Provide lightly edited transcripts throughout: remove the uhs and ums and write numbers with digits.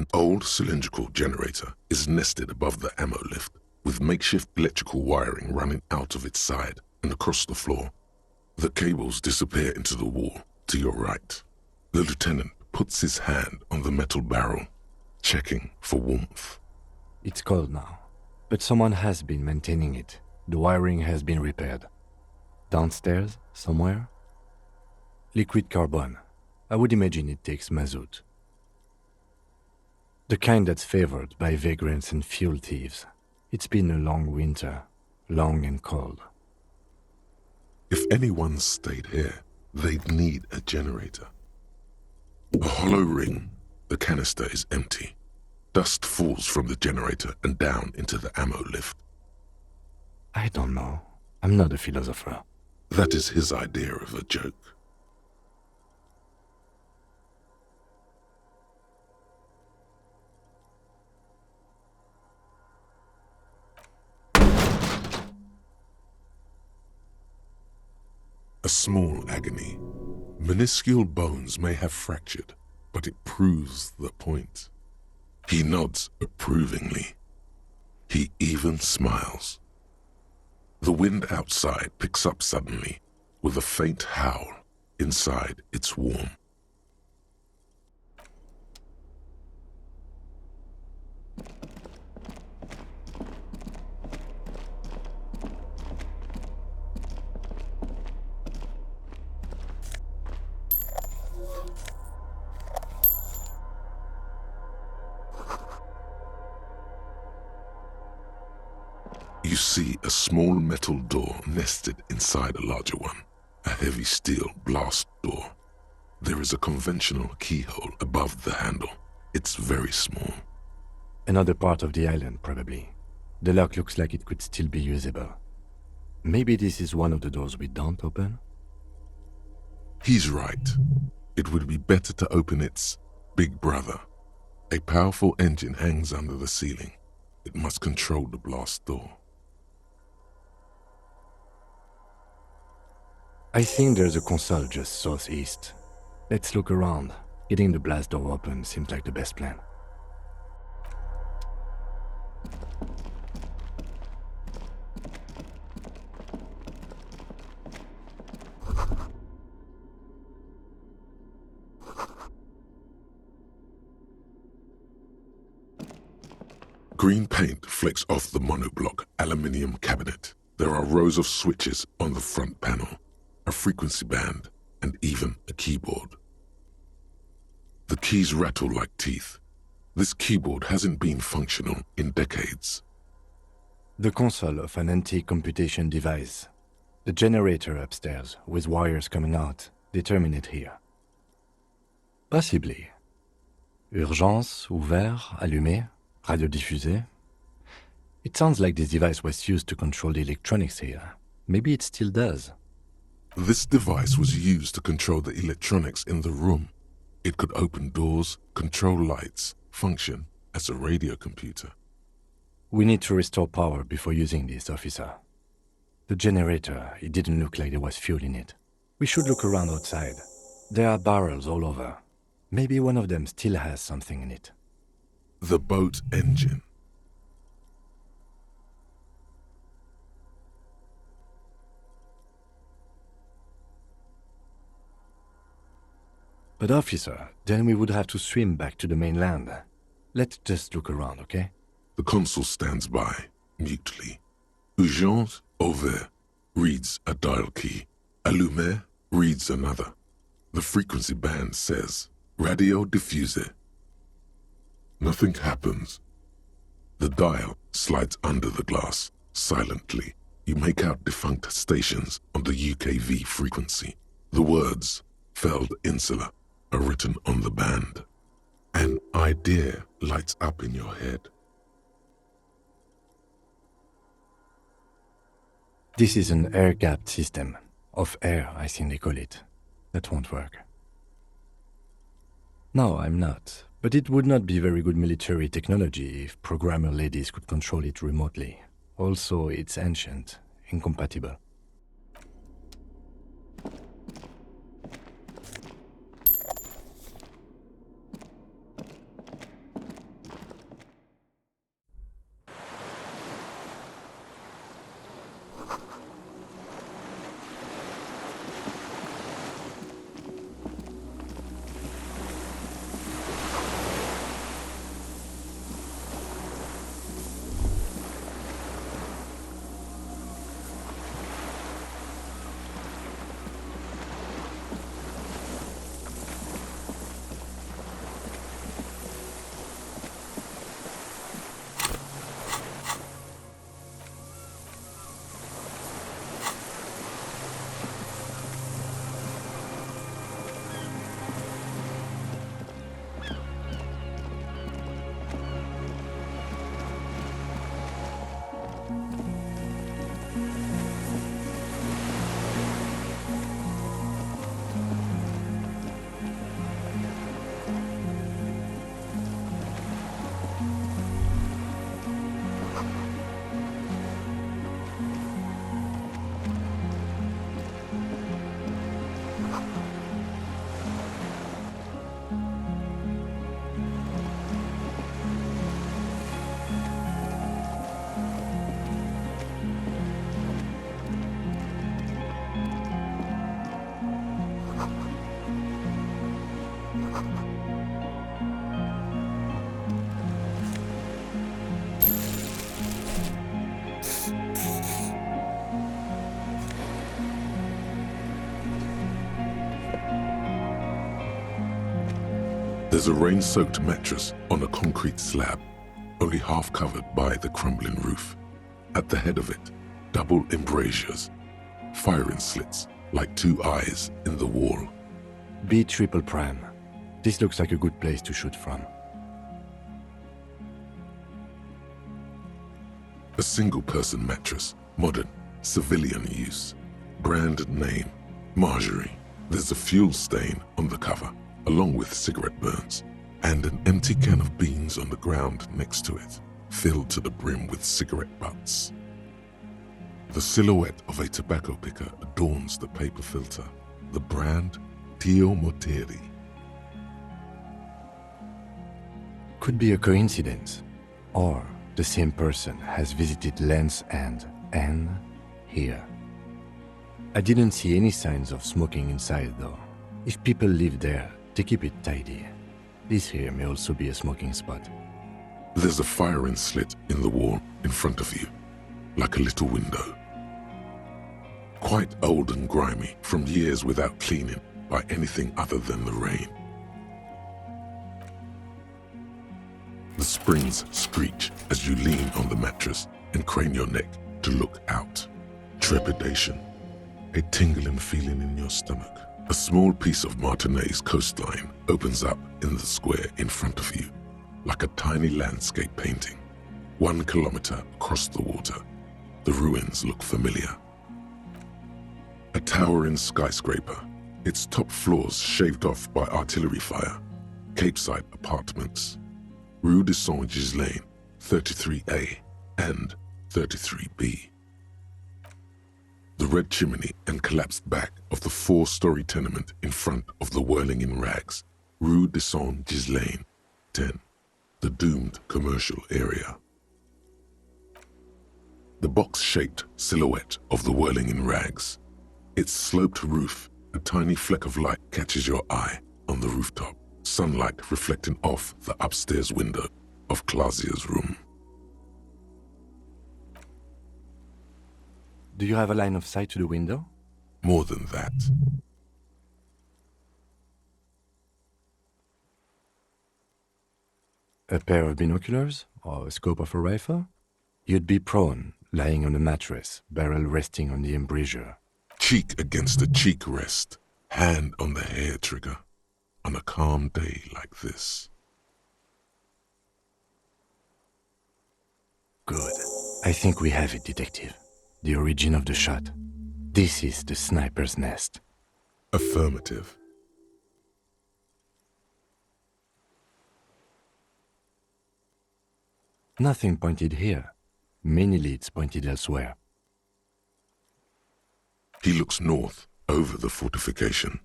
An old cylindrical generator is nested above the ammo lift, with makeshift electrical wiring running out of its side and across the floor. The cables disappear into the wall to your right. The lieutenant puts his hand on the metal barrel, checking for warmth. It's cold now, but someone has been maintaining it. The wiring has been repaired. Downstairs, somewhere? Liquid carbon. I would imagine it takes mazout. The kind that's favored by vagrants and fuel thieves. It's been a long winter, long and cold. If anyone stayed here, they'd need a generator. A hollow ring, the canister is empty. Dust falls from the generator and down into the ammo lift. I don't know. I'm not a philosopher. That is his idea of a joke. A small agony. Minuscule bones may have fractured, but it proves the point. He nods approvingly. He even smiles. The wind outside picks up suddenly, with a faint howl. Inside, it's warm. You see a small metal door nested inside a larger one, a heavy steel blast door. There is a conventional keyhole above the handle. It's very small. Another part of the island, probably. The lock looks like it could still be usable. Maybe this is one of the doors we don't open? He's right. It would be better to open its big brother. A powerful engine hangs under the ceiling. It must control the blast door. I think there's a console just southeast. Let's look around. Getting the blast door open seems like the best plan. Green paint flecks off the monoblock aluminium cabinet. There are rows of switches on the front panel, a frequency band, and even a keyboard. The keys rattle like teeth. This keyboard hasn't been functional in decades. The console of an antique computation device. The generator upstairs, with wires coming out, they terminate here. Possibly. Urgence, ouvert, allumé, radiodiffusé. It sounds like this device was used to control the electronics here. Maybe it still does. This device was used to control the electronics in the room. It could open doors, control lights, function as a radio computer. We need to restore power before using this, officer. The generator, it didn't look like there was fuel in it. We should look around outside. There are barrels all over. Maybe one of them still has something in it. The boat engine. But officer, then we would have to swim back to the mainland. Let's just look around, okay? The consul stands by, mutely. Urgence ouvert reads a dial key. Allumé reads another. The frequency band says, radio diffuser. Nothing happens. The dial slides under the glass, silently. You make out defunct stations on the UKV frequency. The words, Feld Insula, are written on the band. An idea lights up in your head. This is an air-gapped system. Of air, I think they call it. That won't work. No, I'm not. But it would not be very good military technology if programmer ladies could control it remotely. Also, it's ancient, incompatible. There's a rain-soaked mattress on a concrete slab, only half covered by the crumbling roof. At the head of it, double embrasures, firing slits like two eyes in the wall. B triple prime. This looks like a good place to shoot from. A single-person mattress, modern, civilian use. Brand name, Marjorie. There's a fuel stain on the cover, along with cigarette burns, and an empty can of beans on the ground next to it, filled to the brim with cigarette butts. The silhouette of a tobacco picker adorns the paper filter, the brand Tio Moteri. Could be a coincidence, or the same person has visited Land's End and here. I didn't see any signs of smoking inside though. If people live there, they keep it tidy. This here may also be a smoking spot. There's a firing slit in the wall in front of you, like a little window. Quite old and grimy from years without cleaning by anything other than the rain. The springs screech as you lean on the mattress and crane your neck to look out. Trepidation, a tingling feeling in your stomach. A small piece of Martinez coastline opens up in the square in front of you, like a tiny landscape painting. 1 kilometer across the water, the ruins look familiar. A towering skyscraper, its top floors shaved off by artillery fire. Capeside apartments. Rue de Saint-Ghislain, 33A and 33B. The red chimney and collapsed back of the 4-story tenement in front of the whirling in rags, Rue de Saint-Ghislain, 10, the doomed commercial area. The box-shaped silhouette of the whirling in rags. Its sloped roof, a tiny fleck of light catches your eye on the rooftop, sunlight reflecting off the upstairs window of Clausia's room. Do you have a line of sight to the window? More than that. A pair of binoculars or a scope of a rifle? You'd be prone, lying on a mattress, barrel resting on the embrasure. Cheek against a cheek rest, hand on the hair trigger, on a calm day like this. Good. I think we have it, Detective. The origin of the shot. This is the sniper's nest. Affirmative. Nothing pointed here. Many leads pointed elsewhere. He looks north, over the fortification,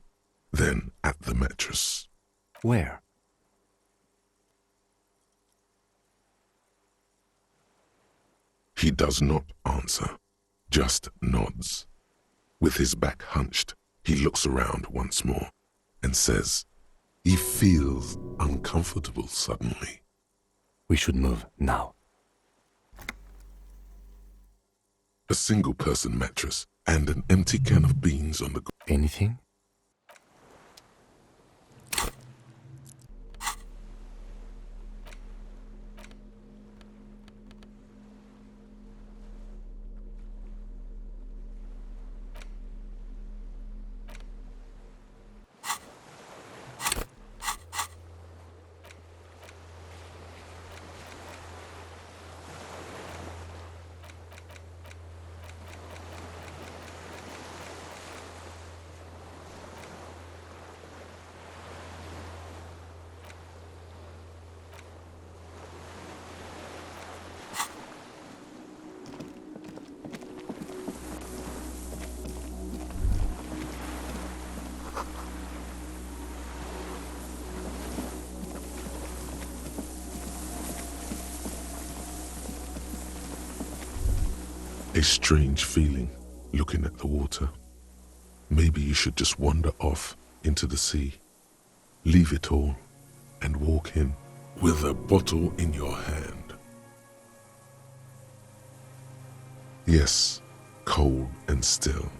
then at the mattress. Where? He does not answer, just nods. With his back hunched, he looks around once more and says, he feels uncomfortable suddenly. We should move now. A single-person mattress and an empty can of beans on the ground. Anything? A strange feeling, looking at the water. Maybe you should just wander off into the sea. Leave it all and walk in with a bottle in your hand. Yes, cold and still,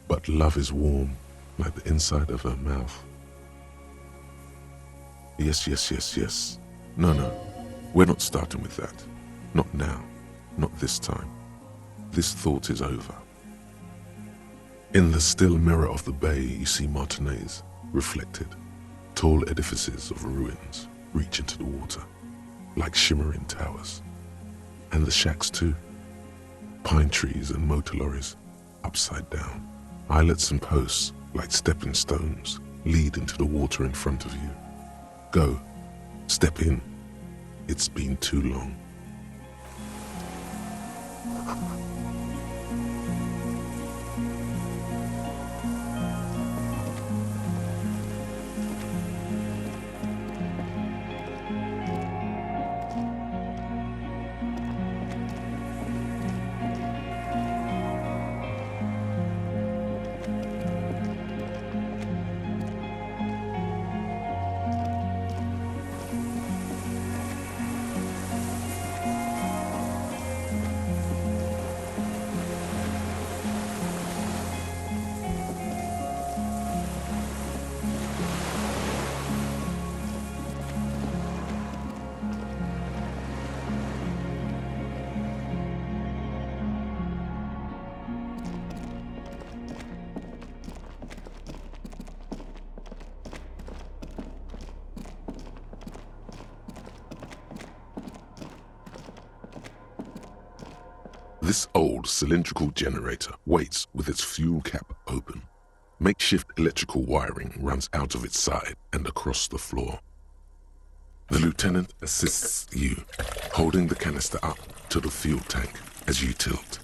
but love is warm like the inside of her mouth. Yes. No, we're not starting with that. Not now, not this time. This thought is over. In the still mirror of the bay, you see Martinez reflected. Tall edifices of ruins reach into the water, like shimmering towers. And the shacks too. Pine trees and motor lorries, upside down. Islets and posts, like stepping stones, lead into the water in front of you. Go, step in. It's been too long. This old cylindrical generator waits with its fuel cap open. Makeshift electrical wiring runs out of its side and across the floor. The lieutenant assists you, holding the canister up to the fuel tank as you tilt.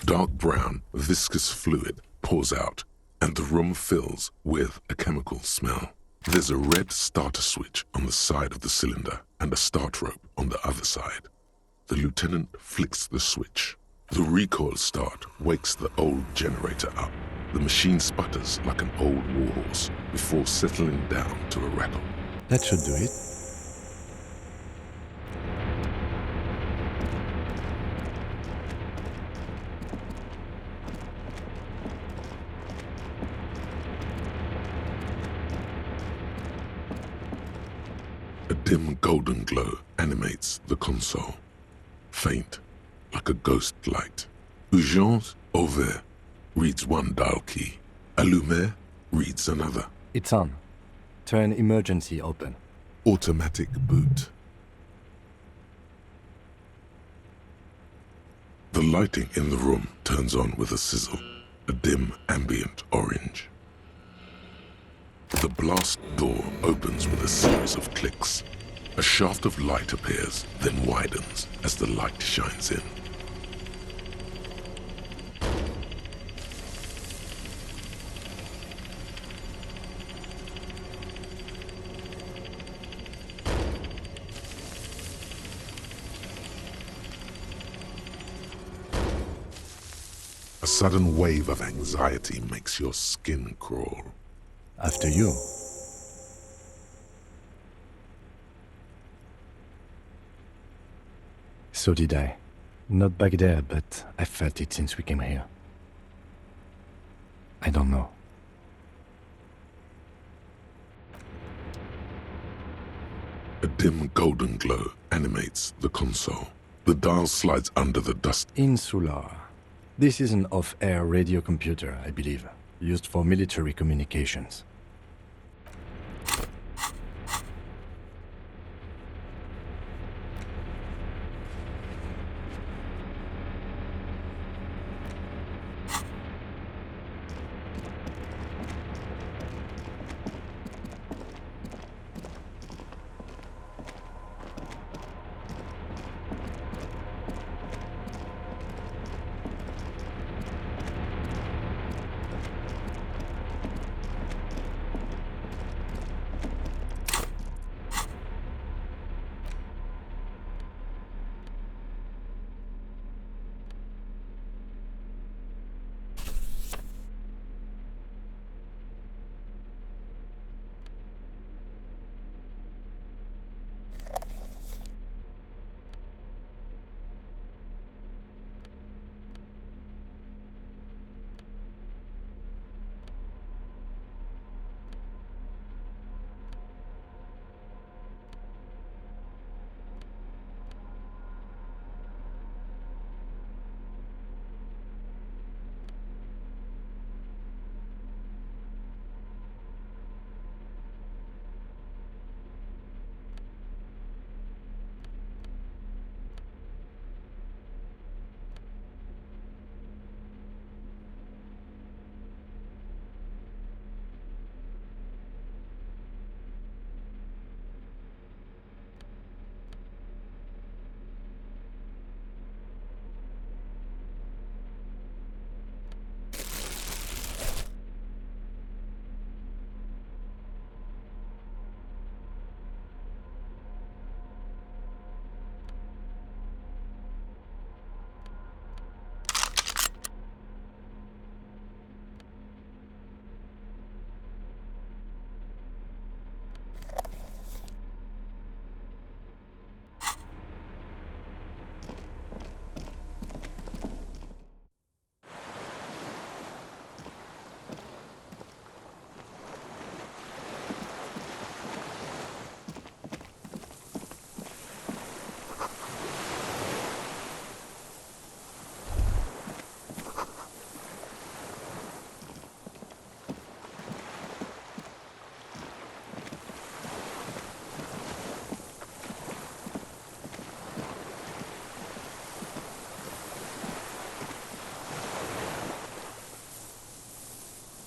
Dark brown, viscous fluid pours out, and the room fills with a chemical smell. There's a red starter switch on the side of the cylinder and a start rope on the other side. The lieutenant flicks the switch. The recoil start wakes the old generator up. The machine sputters like an old warhorse before settling down to a rattle. That should do it. A dim golden glow animates the console. Faint, like a ghost light. Urgence ouvert reads one dial key. Allumer reads another. It's on. Turn emergency open. Automatic boot. The lighting in the room turns on with a sizzle, a dim ambient orange. The blast door opens with a series of clicks. A shaft of light appears, then widens as the light shines in. A sudden wave of anxiety makes your skin crawl. After you. So did I. Not back there, but I felt it since we came here. I don't know. A dim golden glow animates the console. The dial slides under the dust. Insular. This is an off-air radio computer, I believe, used for military communications.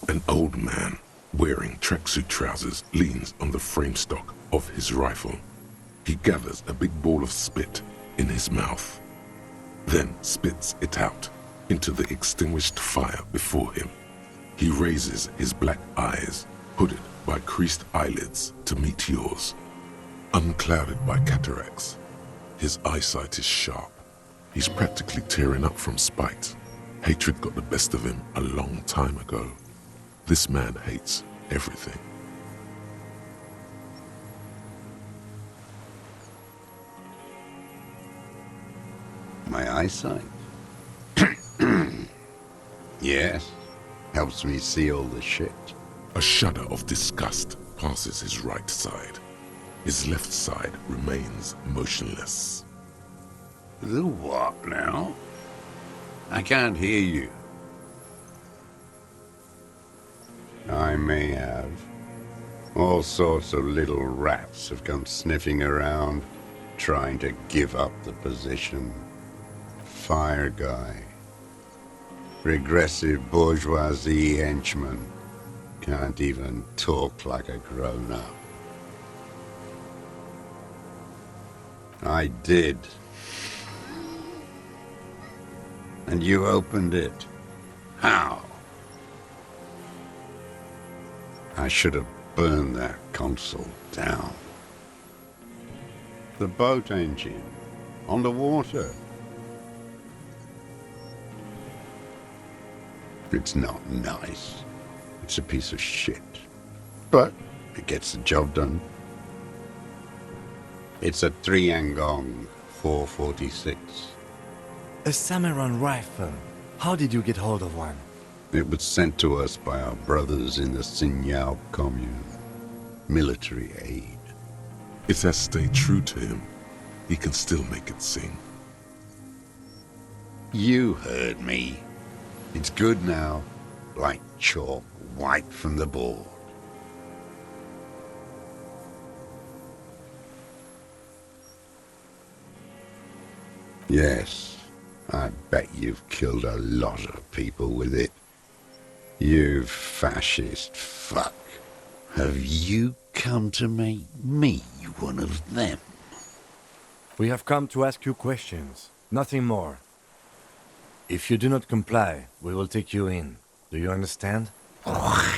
An old man, wearing tracksuit trousers, leans on the frame stock of his rifle. He gathers a big ball of spit in his mouth, then spits it out into the extinguished fire before him. He raises his black eyes, hooded by creased eyelids, to meet yours. Unclouded by cataracts, his eyesight is sharp. He's practically tearing up from spite. Hatred got the best of him a long time ago. This man hates everything. My eyesight? Yes, helps me see all the shit. A shudder of disgust passes his right side. His left side remains motionless. The what now? I can't hear you. I may have. All sorts of little rats have come sniffing around, trying to give up the position. Fire guy. Regressive bourgeoisie henchman. Can't even talk like a grown-up. I did. And you opened it. How? I should have burned that console down. The boat engine. On the water. It's not nice. It's a piece of shit. But it gets the job done. It's a 3-Angong 446. A samurai rifle. How did you get hold of one? It was sent to us by our brothers in the Xinyao commune. Military aid. It has stayed true to him. He can still make it sing. You heard me. It's good now, like chalk wiped from the board. Yes, I bet you've killed a lot of people with it. You fascist fuck. Have you come to make me one of them? We have come to ask you questions, nothing more. If you do not comply, we will take you in. Do you understand? The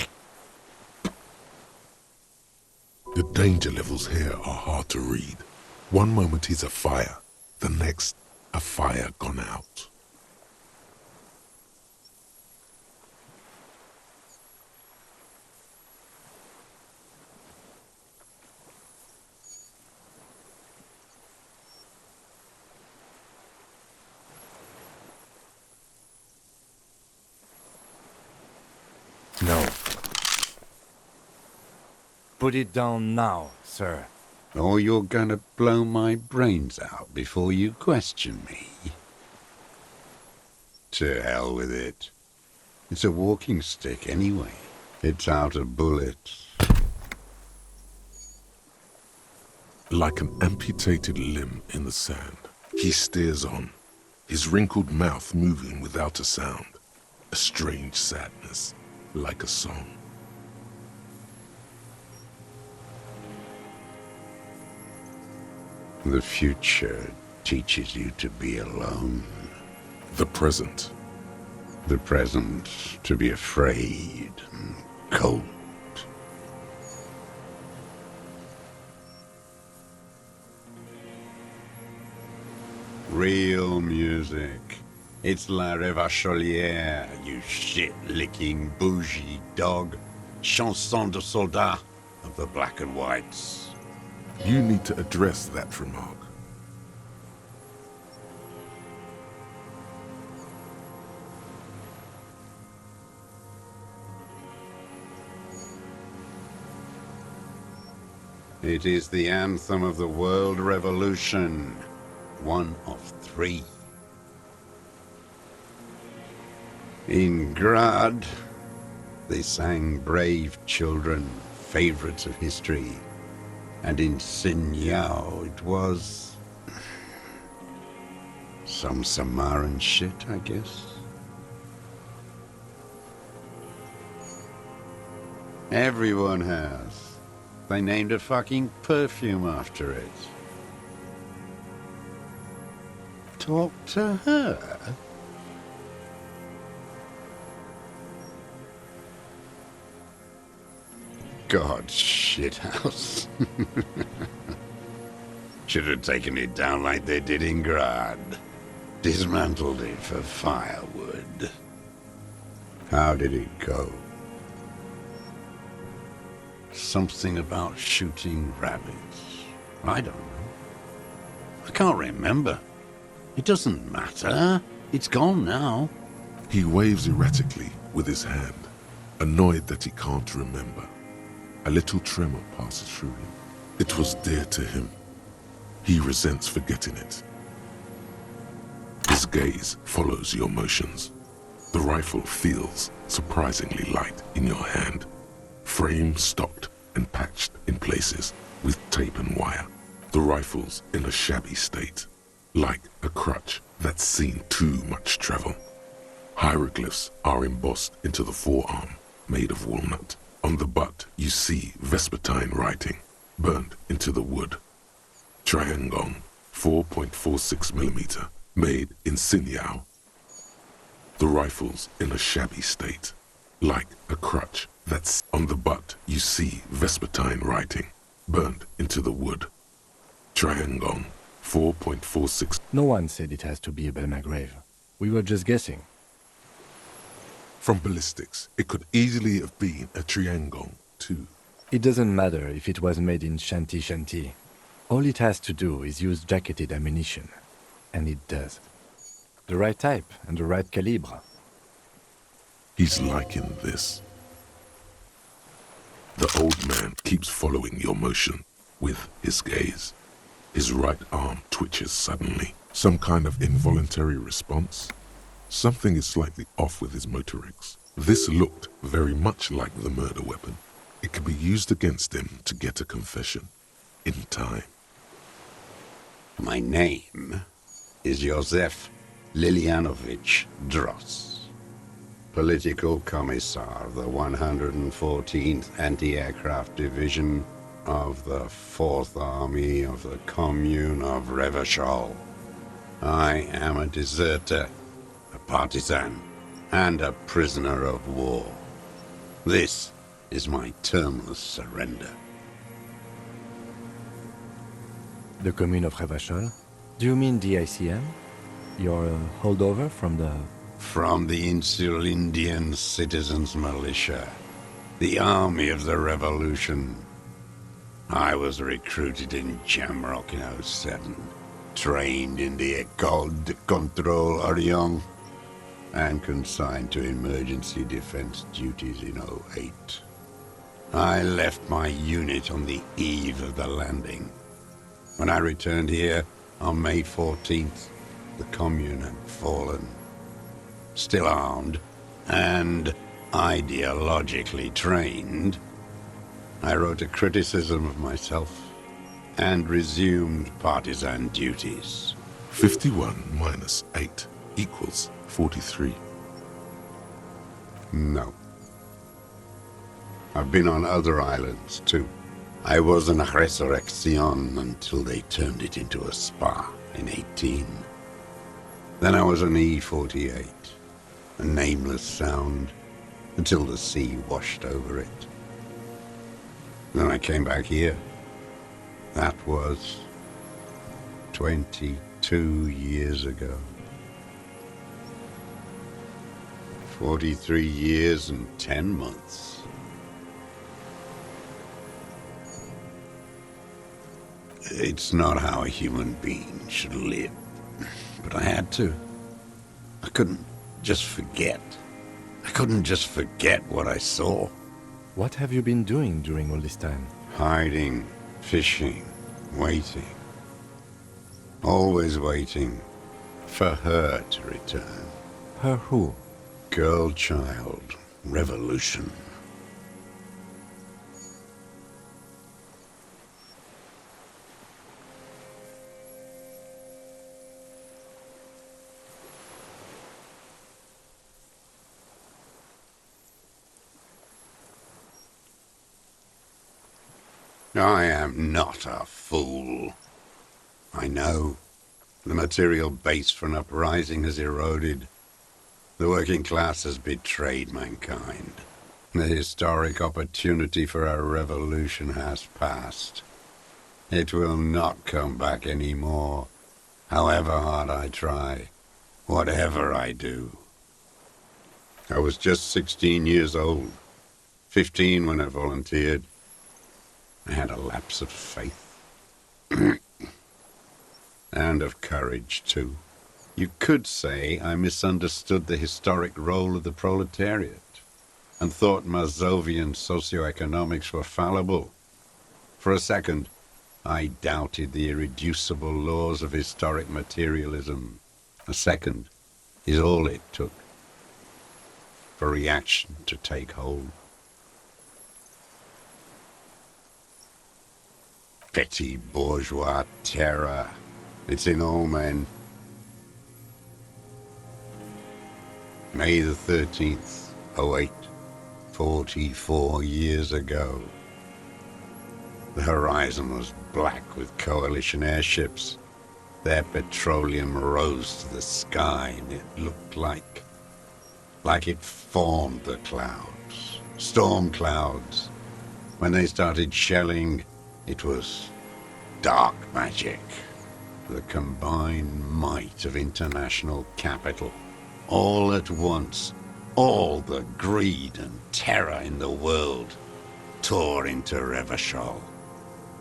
danger levels here are hard to read. One moment he's a fire, the next, a fire gone out. No. Put it down now, sir. Or you're gonna blow my brains out before you question me. To hell with it. It's a walking stick anyway. It's out of bullets. Like an amputated limb in the sand, he stares on, his wrinkled mouth moving without a sound. A strange sadness, like a song. The future teaches you to be alone. The present. The present to be afraid and cold. Real music. It's La Revacholière, you shit-licking bougie dog. Chanson de soldat of the black and whites. You need to address that remark. It is the anthem of the world revolution. One of 3. In Grad, they sang Brave Children, favorites of history. And in Xinyao, it was some Samaran shit, I guess. Everyone has. They named a fucking perfume after it. Talk to her? God, shithouse. Should have taken it down like they did in Grad. Dismantled it for firewood. How did it go? Something about shooting rabbits. I don't know. I can't remember. It doesn't matter. It's gone now. He waves erratically with his hand, annoyed that he can't remember. A little tremor passes through him. It was dear to him. He resents forgetting it. His gaze follows your motions. The rifle feels surprisingly light in your hand. Frame stocked and patched in places with tape and wire. The rifle's in a shabby state, like a crutch that's seen too much travel. Hieroglyphs are embossed into the forearm, made of walnut. On the butt, you see Vespertine writing, burnt into the wood. Triangong, 4.46mm, made in Sinyao. The rifle's in a shabby state, like a crutch that's on the butt. You see Vespertine writing, burnt into the wood. Triangong, 4.46. No one said it has to be a Belmagrave. We were just guessing. From ballistics, it could easily have been a Triangong, too. It doesn't matter if it was made in Shanti Shanti. All it has to do is use jacketed ammunition. And it does. The right type and the right calibre. He's liking this. The old man keeps following your motion with his gaze. His right arm twitches suddenly. Some kind of involuntary response. Something is slightly off with his motorics. This looked very much like the murder weapon. It could be used against him to get a confession. In time. My name is Iosef Lilianovich Dros, Political Commissar of the 114th Anti-Aircraft Division of the 4th Army of the Commune of Revachol. I am a deserter, a partisan, and a prisoner of war. This is my termless surrender. The Commune of Revachol? Do you mean the ICM? You're a holdover from the... From the Insular Indian Citizens Militia, the Army of the Revolution. I was recruited in Jamrock in '07, trained in the École de Contrôle Orient, and consigned to emergency defense duties in '08. I left my unit on the eve of the landing. When I returned here on May 14th, the Commune had fallen. Still armed and ideologically trained, I wrote a criticism of myself and resumed partisan duties. 51 minus 8 equals 43. No. I've been on other islands, too. I was an Resurrection until they turned it into a spa in 18. Then I was an E-48, a nameless sound, until the sea washed over it. Then I came back here. That was 22 years ago. 43 years and 10 months. It's not how a human being should live, but I had to. I couldn't just forget. I couldn't just forget what I saw. What have you been doing during all this time? Hiding, fishing, waiting. Always waiting for her to return. Her who? Girl child, revolution. I am not a fool. I know the material base for an uprising has eroded. The working class has betrayed mankind. The historic opportunity for a revolution has passed. It will not come back anymore, however hard I try, whatever I do. I was just 16 years old, 15 when I volunteered. I had a lapse of faith. And of courage, too. You could say I misunderstood the historic role of the proletariat and thought Mazovian socioeconomics were fallible. For a second, I doubted the irreducible laws of historic materialism. A second is all it took for reaction to take hold. Petty bourgeois terror. It's in all men. May the 13th, 08, 44 years ago. The horizon was black with coalition airships. Their petroleum rose to the sky, and it looked like it formed the clouds, storm clouds. When they started shelling, it was dark magic. The combined might of international capital. All at once, all the greed and terror in the world tore into Revachol.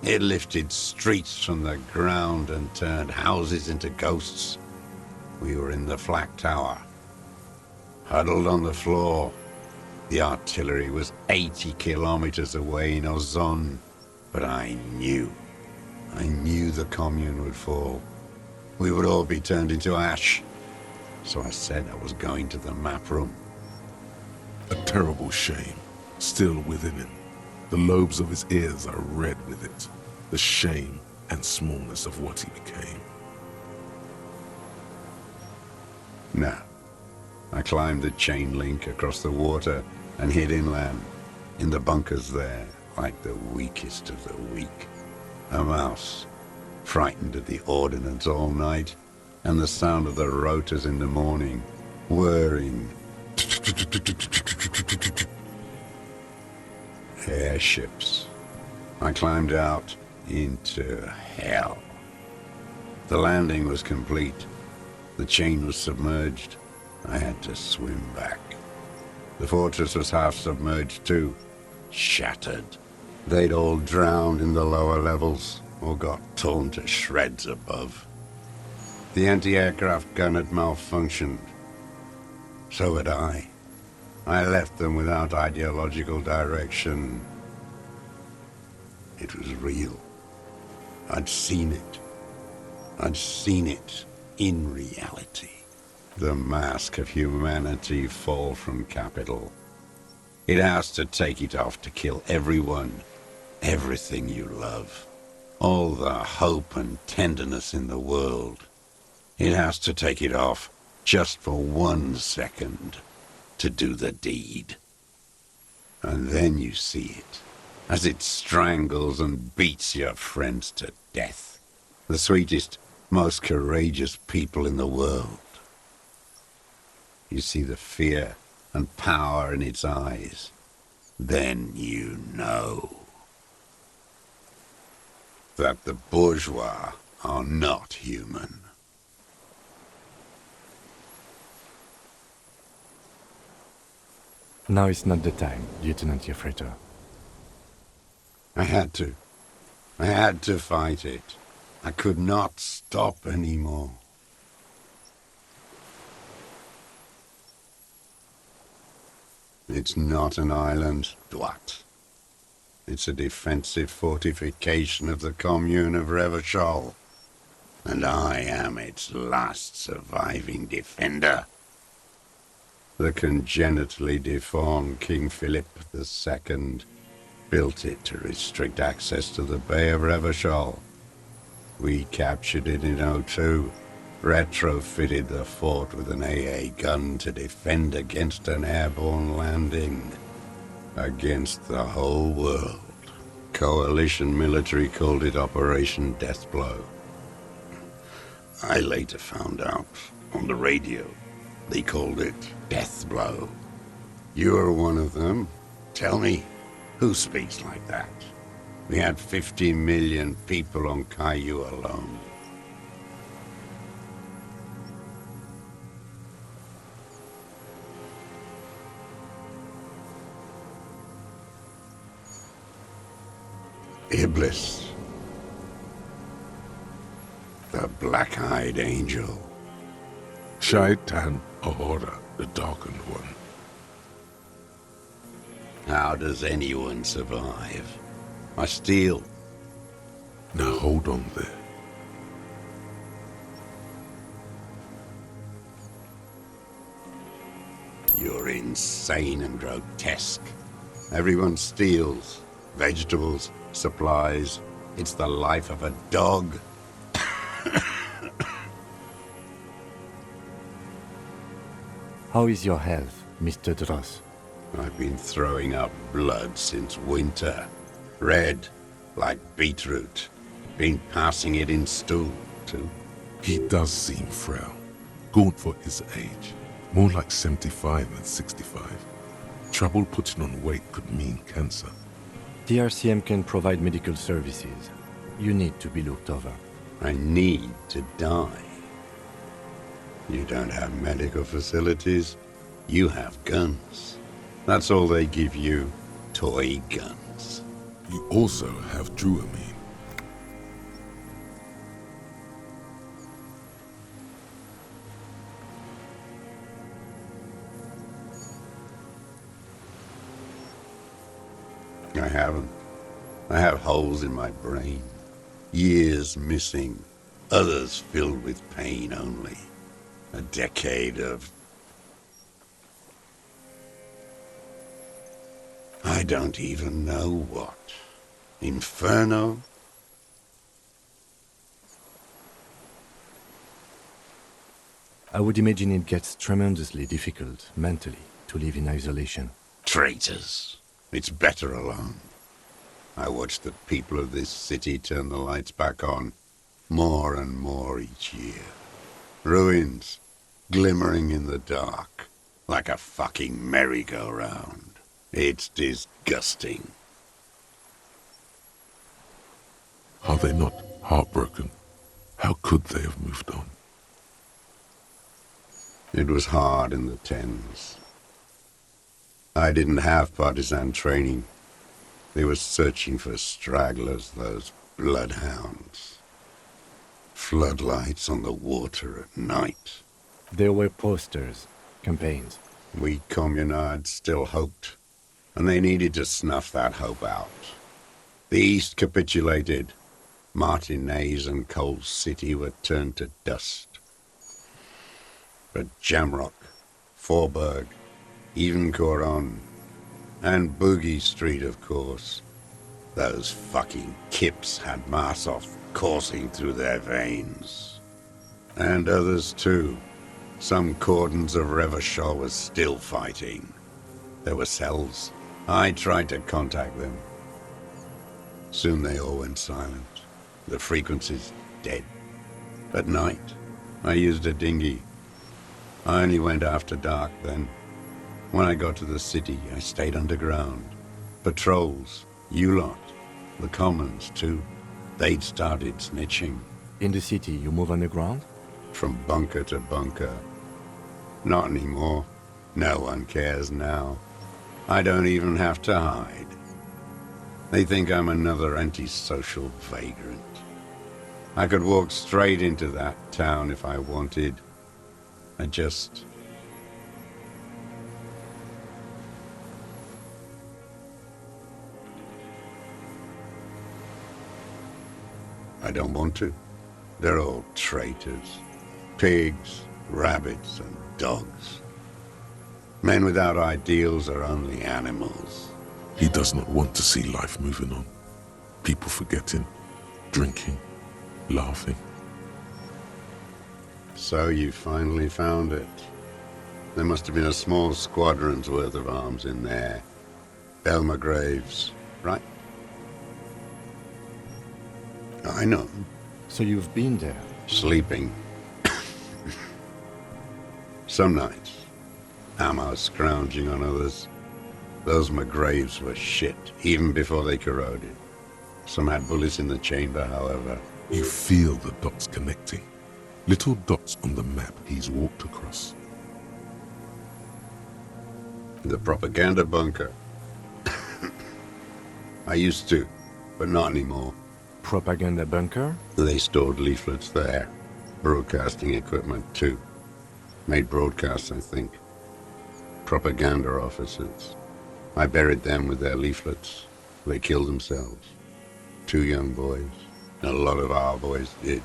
It lifted streets from the ground and turned houses into ghosts. We were in the flak tower, huddled on the floor. The artillery was 80 kilometers away in Ozon, but I knew the commune would fall. We would all be turned into ash. So I said I was going to the map room. A terrible shame, still within him. The lobes of his ears are red with it. The shame and smallness of what he became. Now, I climbed the chain link across the water and hid inland, in the bunkers there, like the weakest of the weak. A mouse, frightened at the ordnance all night, and the sound of the rotors in the morning, whirring. Airships. I climbed out into hell. The landing was complete. The chain was submerged. I had to swim back. The fortress was half submerged too, shattered. They'd all drowned in the lower levels, or got torn to shreds above. The anti-aircraft gun had malfunctioned. So had I. I left them without ideological direction. It was real. I'd seen it. I'd seen it in reality. The mask of humanity fall from capital. It has to take it off to kill everyone, everything you love. All the hope and tenderness in the world. It has to take it off just for 1 second to do the deed. And then you see it, as it strangles and beats your friends to death. The sweetest, most courageous people in the world. You see the fear and power in its eyes. Then you know that the bourgeois are not human. Now is not the time, Lieutenant Jeffreter. I had to. I had to fight it. I could not stop anymore. It's not an island, Dwat. It's a defensive fortification of the commune of Revachol. And I am its last surviving defender. The congenitally deformed King Philip II built it to restrict access to the Bay of Revachol. We captured it in '02, retrofitted the fort with an AA gun to defend against an airborne landing, against the whole world. Coalition military called it Operation Deathblow. I later found out on the radio they called it Deathblow. You're one of them. Tell me, who speaks like that? We had 50 million people on Caillou alone. Iblis. The black-eyed angel. Shaitan Ahura, the darkened one. How does anyone survive? I steal. Now hold on there. You're insane and grotesque. Everyone steals. Vegetables, supplies. It's the life of a dog. How is your health, Mr. Dros? I've been throwing up blood since winter. Red, like beetroot. Been passing it in stool, too. He does seem frail. Gaunt for his age. More like 75 than 65. Trouble putting on weight could mean cancer. The RCM can provide medical services. You need to be looked over. I need to die. You don't have medical facilities. You have guns. That's all they give you. Toy guns. You also have Druamine. I haven't. I have holes in my brain. Years missing. Others filled with pain only. A decade of... I don't even know what. Inferno? I would imagine it gets tremendously difficult, mentally, to live in isolation. Traitors. It's better alone. I watch the people of this city turn the lights back on, more and more each year. Ruins, glimmering in the dark, like a fucking merry-go-round. It's disgusting. Are they not heartbroken? How could they have moved on? It was hard in the tens. I didn't have partisan training. They were searching for stragglers, those bloodhounds. Floodlights on the water at night. There were posters, campaigns. We communards still hoped, and they needed to snuff that hope out. The East capitulated. Martinez and Coal City were turned to dust. But Jamrock, Forburg, even Coron, and Boogie Street, of course. Those fucking kips had Marsov coursing through their veins. And others too. Some cordons of Revachol was still fighting. There were cells. I tried to contact them. Soon they all went silent. The frequencies dead. At night, I used a dinghy. I only went after dark then. When I got to the city, I stayed underground. Patrols, you lot, the commons too. They'd started snitching. In the city, you move underground? From bunker to bunker. Not anymore. No one cares now. I don't even have to hide. They think I'm another antisocial vagrant. I could walk straight into that town if I wanted. I don't want to. They're all traitors. Pigs, rabbits, and dogs. Men without ideals are only animals. He does not want to see life moving on. People forgetting, drinking, laughing. So you finally found it. There must have been a small squadron's worth of arms in there. Belmer graves, right? I know. So you've been there? Sleeping. Some nights. Ammo scrounging on others. Those graves were shit, even before they corroded. Some had bullets in the chamber, however. You feel the dots connecting. Little dots on the map he's walked across. The propaganda bunker. I used to, but not anymore. Propaganda bunker? They stored leaflets there. Broadcasting equipment, too. Made broadcasts, I think. Propaganda officers. I buried them with their leaflets. They killed themselves. 2 young boys. A lot of our boys did.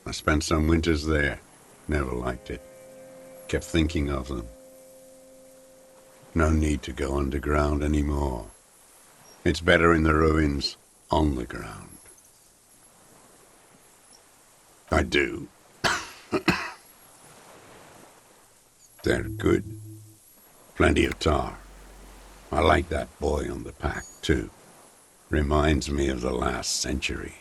I spent some winters there. Never liked it. Kept thinking of them. No need to go underground anymore. It's better in the ruins, on the ground. I do. They're good. Plenty of tar. I like that boy on the pack, too. Reminds me of the last century.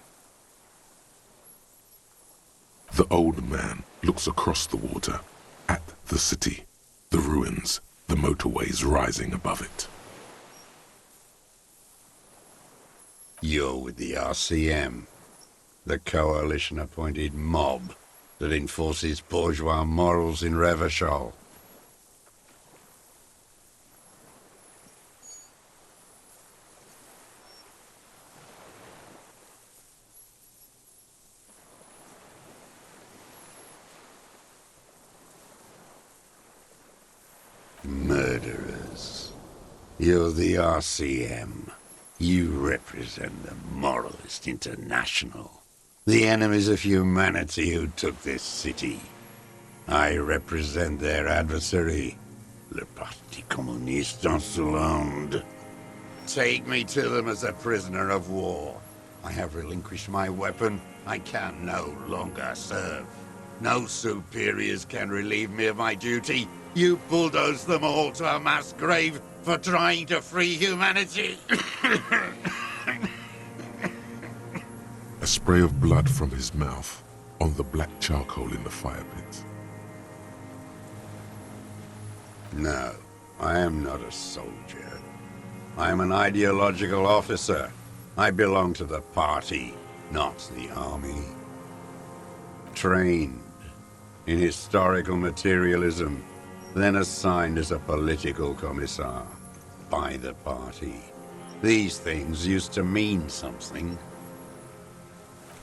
The old man looks across the water, at the city, the ruins, the motorways rising above it. You're with the RCM, the coalition-appointed mob that enforces bourgeois morals in Revachol. Murderers. You're the RCM. You represent the Moralist International. The enemies of humanity who took this city. I represent their adversary, le Parti Communiste Insolent. Take me to them as a prisoner of war. I have relinquished my weapon. I can no longer serve. No superiors can relieve me of my duty. You bulldoze them all to a mass grave for trying to free humanity. A spray of blood from his mouth on the black charcoal in the fire pit. No, I am not a soldier. I am an ideological officer. I belong to the party, not the army. Trained in historical materialism, then assigned as a political commissar by the party. These things used to mean something.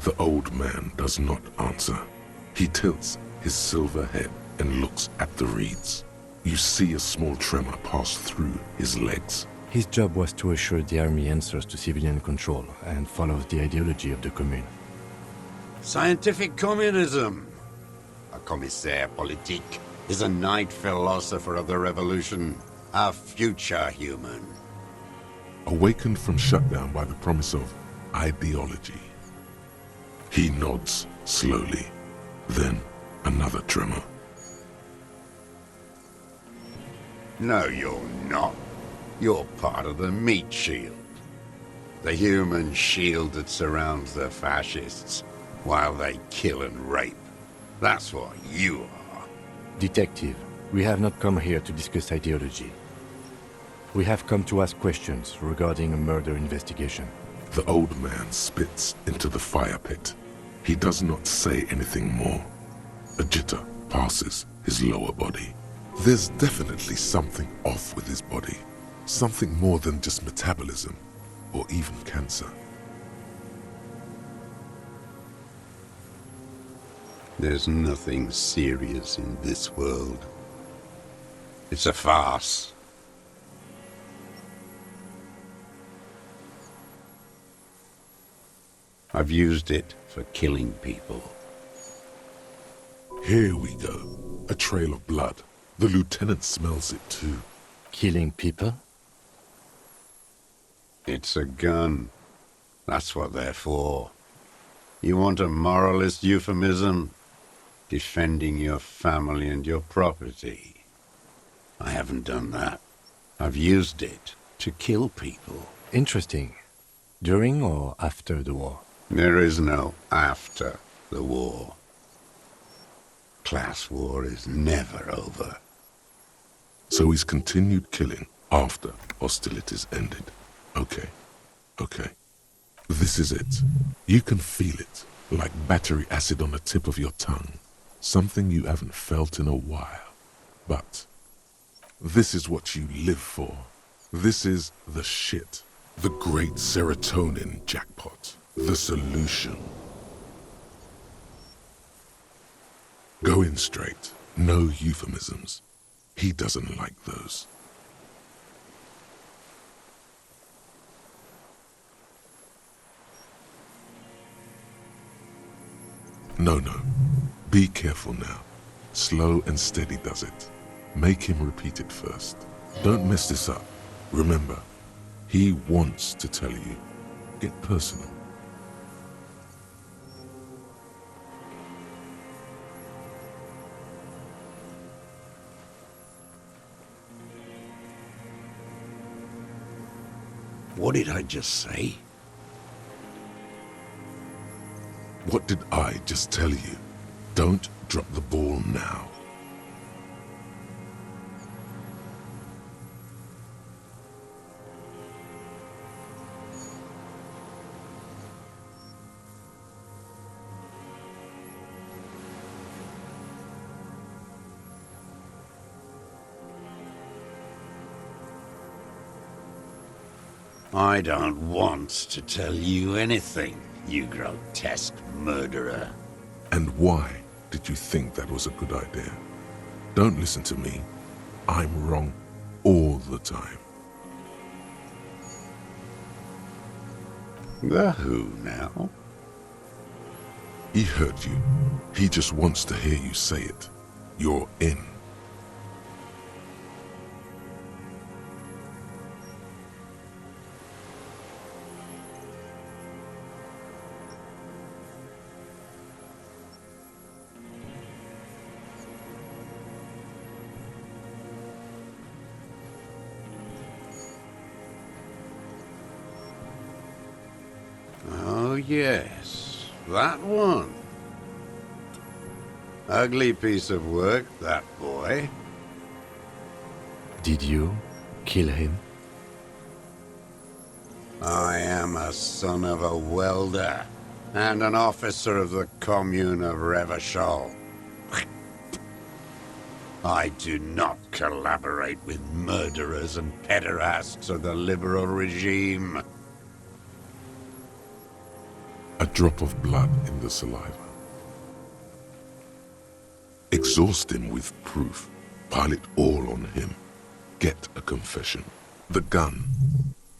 The old man does not answer. He tilts his silver head and looks at the reeds. You see a small tremor pass through his legs. His job was to assure the army answers to civilian control and follows the ideology of the Commune. Scientific communism. A commissaire politique is a night philosopher of the revolution, a future human. Awakened from shutdown by the promise of ideology. He nods slowly, then another tremor. No, you're not. You're part of the meat shield. The human shield that surrounds the fascists while they kill and rape. That's what you are. Detective, we have not come here to discuss ideology. We have come to ask questions regarding a murder investigation. The old man spits into the fire pit. He does not say anything more. A jitter passes his lower body. There's definitely something off with his body. Something more than just metabolism, or even cancer. There's nothing serious in this world. It's a farce. I've used it for killing people. Here we go. A trail of blood. The lieutenant smells it too. Killing people? It's a gun. That's what they're for. You want a moralist euphemism? Defending your family and your property. I haven't done that. I've used it to kill people. Interesting. During or after the war? There is no after the war. Class war is never over. So he's continued killing after hostilities ended. Okay, okay. This is it. You can feel it, like battery acid on the tip of your tongue. Something you haven't felt in a while. But this is what you live for. This is the shit. The great serotonin jackpot. The solution. Go in straight. No euphemisms. He doesn't like those. No. Be careful now. Slow and steady does it. Make him repeat it first. Don't mess this up. Remember, he wants to tell you. Get personal. What did I just say? What did I just tell you? Don't drop the ball now. I don't want to tell you anything, you grotesque murderer. And why did you think that was a good idea? Don't listen to me. I'm wrong all the time. The who now? He heard you. He just wants to hear you say it. You're in. Oh yes, that one. Ugly piece of work, that boy. Did you kill him? I am a son of a welder and an officer of the commune of Revachol. I do not collaborate with murderers and pederasts of the liberal regime. A drop of blood in the saliva. Exhaust him with proof. Pile it all on him. Get a confession. The gun.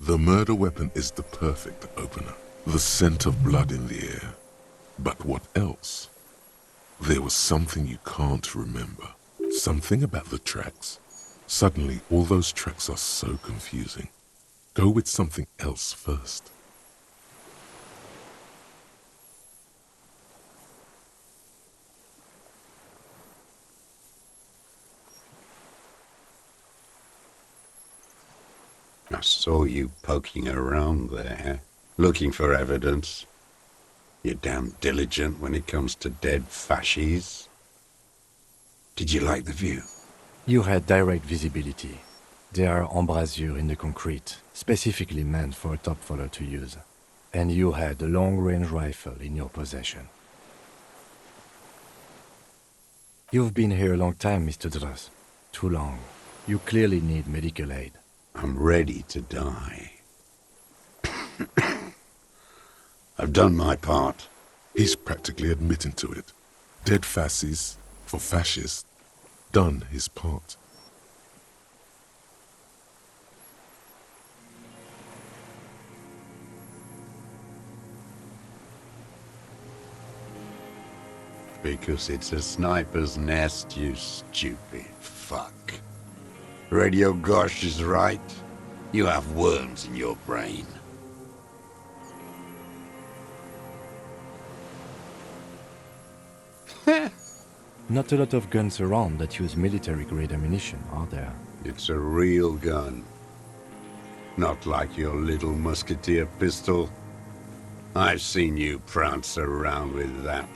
The murder weapon is the perfect opener. The scent of blood in the air. But what else? There was something you can't remember. Something about the tracks. Suddenly, all those tracks are so confusing. Go with something else first. I saw you poking around there, looking for evidence. You're damn diligent when it comes to dead fascies. Did you like the view? You had direct visibility. There are embrasures in the concrete, specifically meant for a top follower to use. And you had a long-range rifle in your possession. You've been here a long time, Mr. Dros. Too long. You clearly need medical aid. I'm ready to die. I've done my part. He's practically admitting to it. Dead fascists for fascists. Done his part. Because it's a sniper's nest, you stupid fuck. Radio Gosh is right. You have worms in your brain. Not a lot of guns around that use military-grade ammunition, are there? It's a real gun. Not like your little musketeer pistol. I've seen you prance around with that.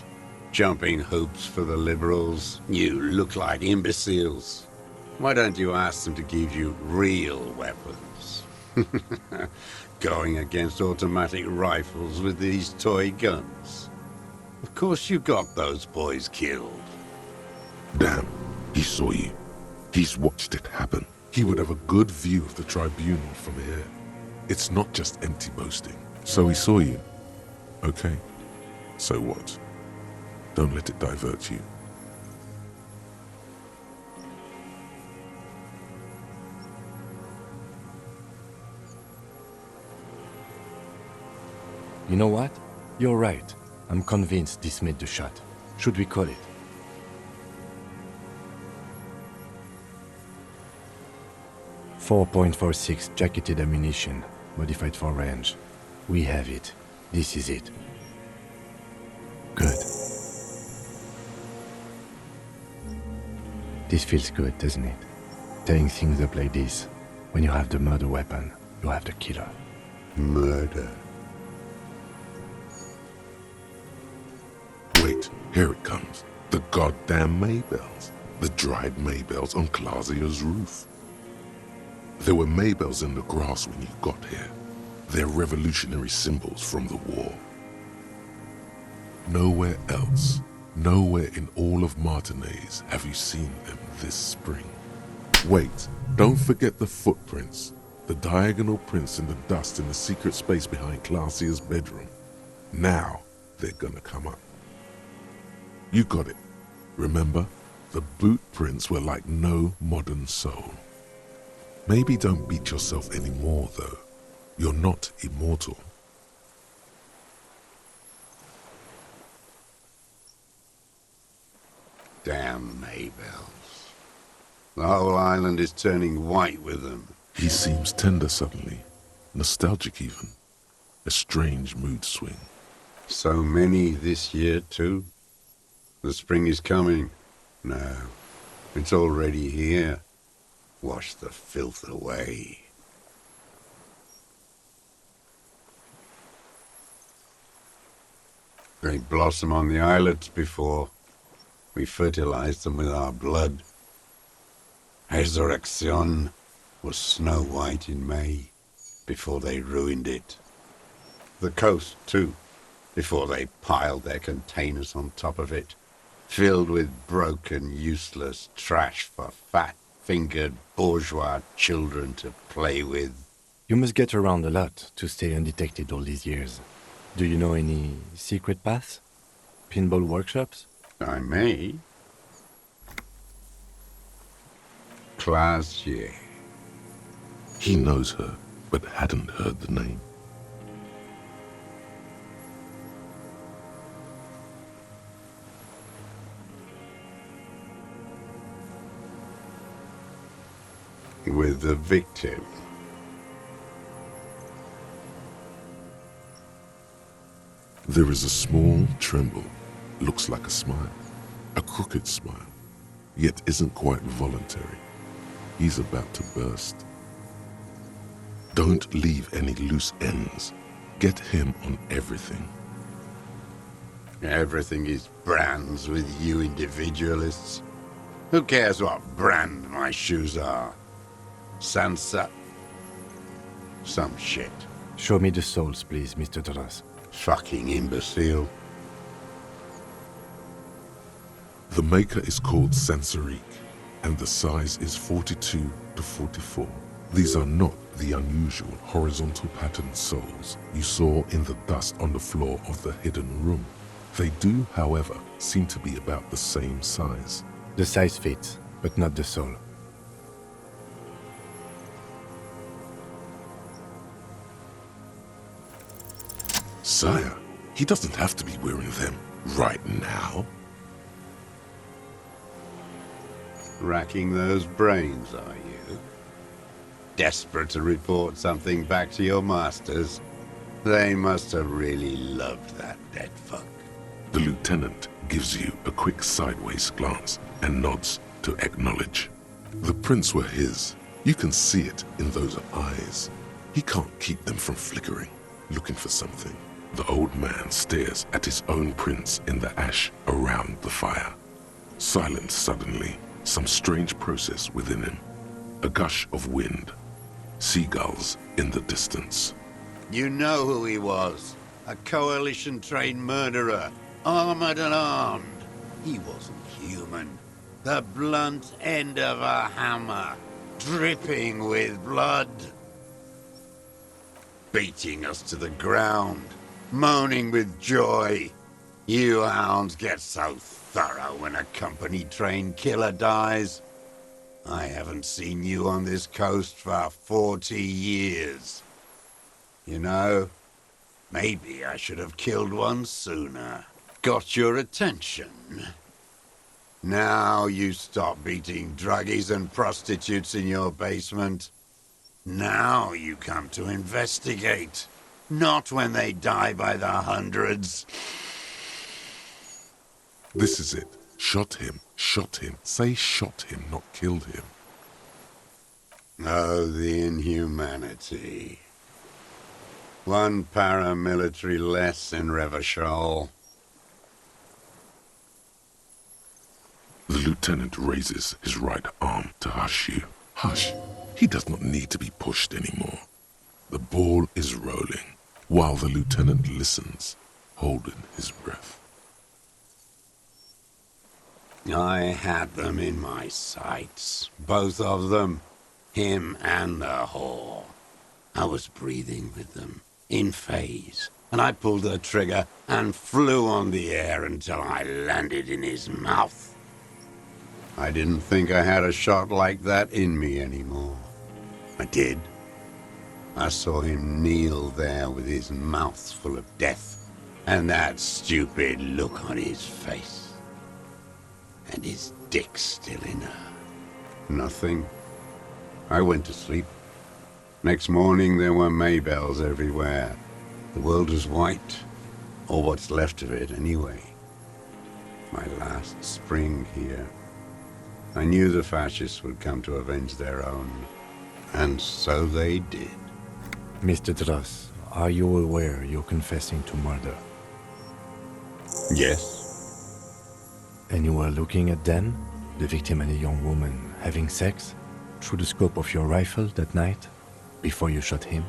Jumping hoops for the liberals. You look like imbeciles. Why don't you ask them to give you real weapons? Going against automatic rifles with these toy guns. Of course you got those boys killed. Damn, he saw you. He's watched it happen. He would have a good view of the tribunal from here. It's not just empty boasting. So he saw you. Okay. So what? Don't let it divert you. You know what? You're right. I'm convinced this made the shot. Should we call it? .46 jacketed ammunition, modified for range. We have it. This is it. Good. This feels good, doesn't it? Tearing things up like this. When you have the murder weapon, you have the killer. Murder. Wait, here it comes. The goddamn Maybells. The dried Maybells on Clausia's roof. There were Maybells in the grass when you got here. They're revolutionary symbols from the war. Nowhere else, nowhere in all of Martinez have you seen them this spring. Wait, don't forget the footprints. The diagonal prints in the dust in the secret space behind Clausia's bedroom. Now they're gonna come up. You got it. Remember, the boot prints were like no modern soul. Maybe don't beat yourself anymore, though. You're not immortal. Damn Maybells. The whole island is turning white with them. He seems tender suddenly, nostalgic even. A strange mood swing. So many this year, too. The spring is coming. No, it's already here. Wash the filth away. They blossom on the islets before. We fertilize them with our blood. Resurrection was snow white in May, before they ruined it. The coast, too, before they piled their containers on top of it, filled with broken, useless trash for fat-fingered bourgeois children to play with. You must get around a lot to stay undetected all these years. Do you know any secret paths? Pinball workshops? I may. Classier. He knows her, but hadn't heard the name. With the victim. There is a small tremble, looks like a smile, a crooked smile, yet isn't quite voluntary. He's about to burst. Don't leave any loose ends. Get him on everything. Everything is brands with you individualists. Who cares what brand my shoes are? Sansa? Some shit. Show me the souls, please, Mr. Dros. Fucking imbecile. The maker is called Kitsuragi, and the size is 42 to 44. These are not the unusual horizontal patterned souls you saw in the dust on the floor of the hidden room. They do, however, seem to be about the same size. The size fits, but not the soul. Sire, he doesn't have to be wearing them right now. Racking those brains, are you? Desperate to report something back to your masters? They must have really loved that dead fuck. The lieutenant gives you a quick sideways glance and nods to acknowledge. The prints were his. You can see it in those eyes. He can't keep them from flickering, looking for something. The old man stares at his own prints in the ash around the fire. Silent suddenly, some strange process within him. A gush of wind. Seagulls in the distance. You know who he was. A coalition-trained murderer. Armored and armed. He wasn't human. The blunt end of a hammer. Dripping with blood. Beating us to the ground. Moaning with joy. You hounds get so thorough when a company-trained killer dies. I haven't seen you on this coast for 40 years. You know, maybe I should have killed one sooner. Got your attention. Now you stop beating druggies and prostitutes in your basement. Now you come to investigate. Not when they die by the hundreds. This is it. Shot him. Shot him. Say shot him, not killed him. Oh, the inhumanity. One paramilitary less in Revachol. The lieutenant raises his right arm to hush you. Hush. He does not need to be pushed anymore. The ball is rolling, while the lieutenant listens, holding his breath. I had them in my sights. Both of them. Him and the whore. I was breathing with them, in phase, and I pulled the trigger and flew on the air until I landed in his mouth. I didn't think I had a shot like that in me anymore. I did. I saw him kneel there with his mouth full of death, and that stupid look on his face. And his dick still in her. Nothing. I went to sleep. Next morning there were Maybells everywhere. The world was white, or what's left of it anyway. My last spring here. I knew the fascists would come to avenge their own. And so they did. Mr. Dros, are you aware you're confessing to murder? Yes. And you were looking at them, the victim and a young woman, having sex, through the scope of your rifle that night, before you shot him?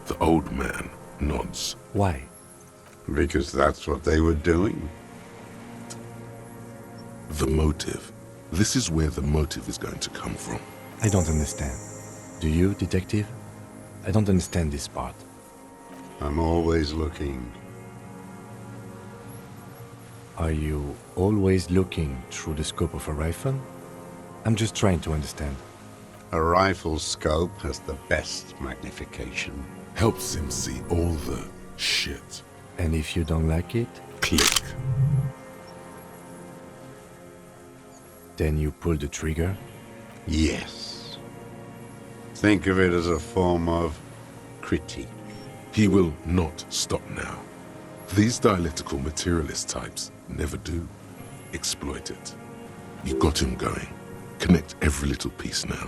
The old man nods. Why? Because that's what they were doing. The motive. This is where the motive is going to come from. I don't understand. Do you, detective? I don't understand this part. I'm always looking. Are you always looking through the scope of a rifle? I'm just trying to understand. A rifle scope has the best magnification. Helps him see all the shit. And if you don't like it, Click. then you pull the trigger? Yes. Think of it as a form of critique. He will not stop now. These dialectical materialist types never do. Exploit it. You got him going. Connect every little piece now.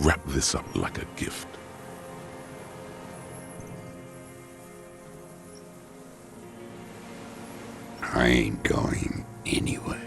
Wrap this up like a gift. I ain't going anywhere.